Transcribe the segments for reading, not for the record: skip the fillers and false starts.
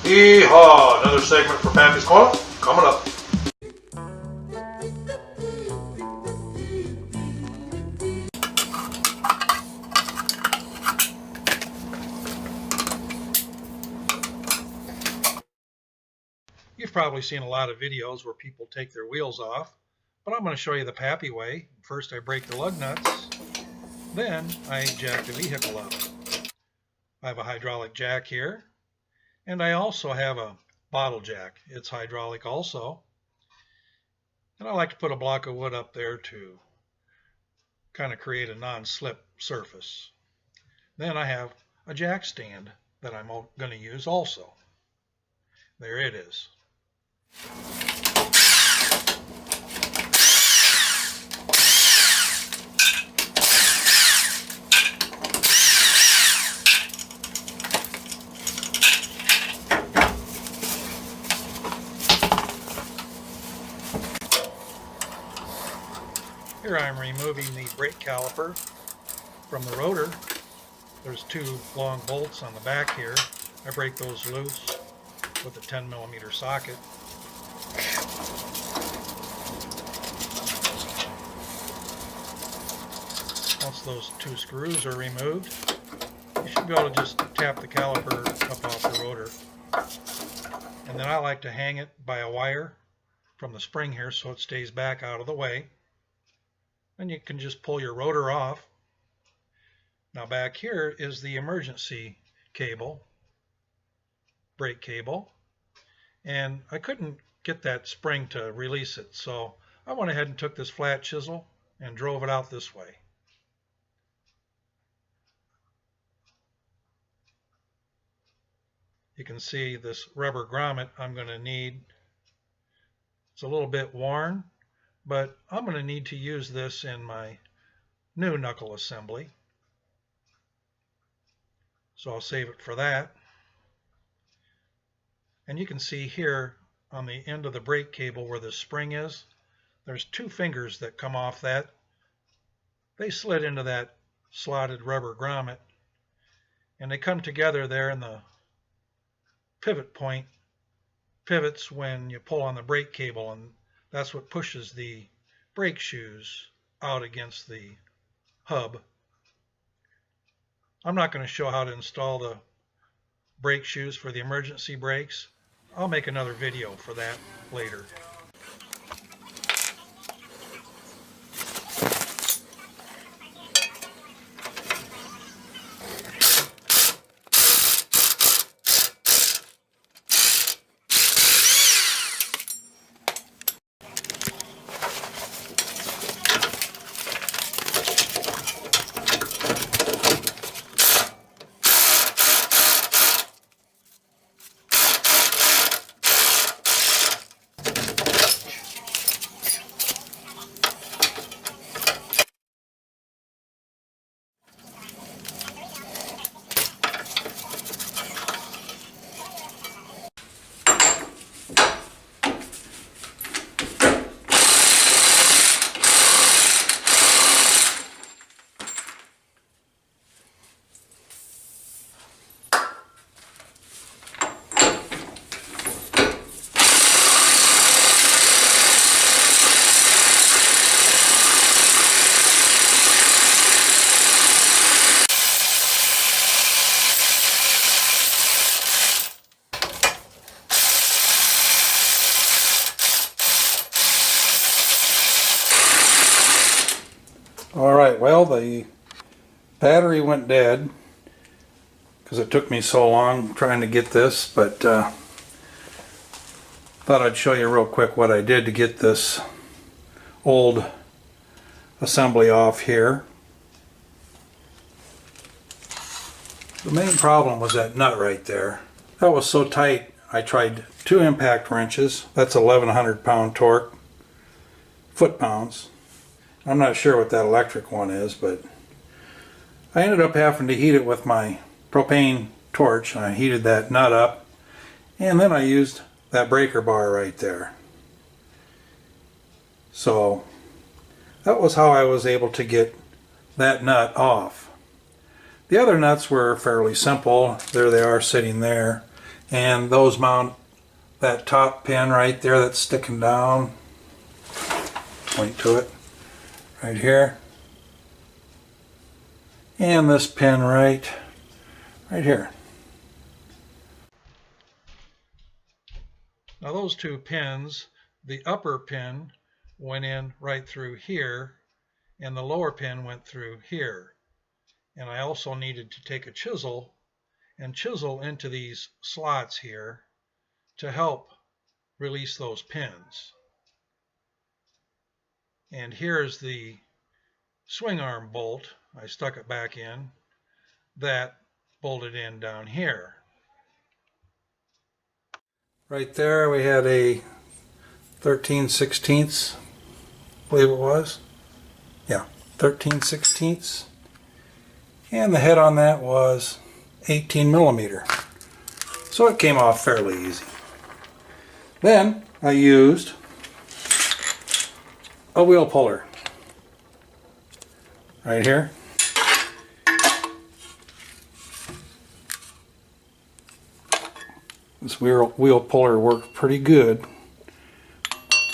Yeehaw! Another segment for Pappy's Corner coming up. You've probably seen a lot of videos where people take their wheels off, but I'm going to show you the Pappy way. First I break the lug nuts, then I jack the vehicle up. I have a hydraulic jack here, and I also have a bottle jack. It's hydraulic also. And I like to put a block of wood up there to kind of create a non-slip surface. Then I have a jack stand that I'm going to use also. There it is. Here I'm removing the brake caliper from the rotor. There's two long bolts on the back here. I break those loose with a 10mm socket. Once those two screws are removed, you should be able to just tap the caliper up off the rotor. And then I like to hang it by a wire from the spring here so it stays back out of the way. And you can just pull your rotor off. Now back here is the emergency cable, brake cable, and I couldn't get that spring to release it, so I went ahead and took this flat chisel and drove it out this way. You can see this rubber grommet I'm going to need. It's a little bit worn, but I'm going to need to use this in my new knuckle assembly. So I'll save it for that. And you can see here on the end of the brake cable where the spring is, there's two fingers that come off that. They slid into that slotted rubber grommet, and they come together there in the pivot point. Pivots when you pull on the brake cable, and that's what pushes the brake shoes out against the hub. I'm not going to show how to install the brake shoes for the emergency brakes. I'll make another video for that later. Alright, well, the battery went dead because it took me so long trying to get this, but thought I'd show you real quick what I did to get this old assembly off here. The main problem was that nut right there. That was so tight I tried 2 impact wrenches. That's 1,100 pound torque, foot-pounds. I'm not sure what that electric one is, but I ended up having to heat it with my propane torch. I heated that nut up, and then I used that breaker bar right there. So that was how I was able to get that nut off. The other nuts were fairly simple. There they are sitting there. And those mount that top pin right there that's sticking down. Point to it right here. And this pin right here. Now those two pins, the upper pin went in right through here and the lower pin went through here. And I also needed to take a chisel and chisel into these slots here to help release those pins. And here's the swing arm bolt. I stuck it back in. That bolted in down here. Right there we had a 13/16, I believe it was. Yeah, 13/16. And the head on that was 18 millimeter. So it came off fairly easy. Then I used a wheel puller right here. This wheel puller worked pretty good.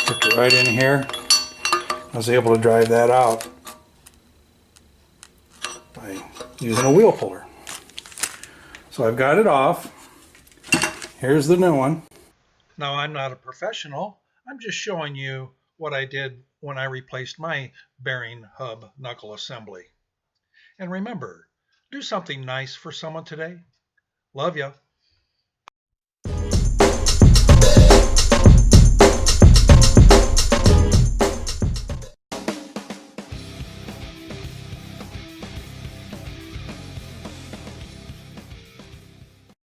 Took it right in here. I was able to drive that out by using a wheel puller. So I've got it off. Here's the new one. Now I'm not a professional. I'm just showing you what I did when I replaced my bearing hub knuckle assembly. And remember, do something nice for someone today. Love ya.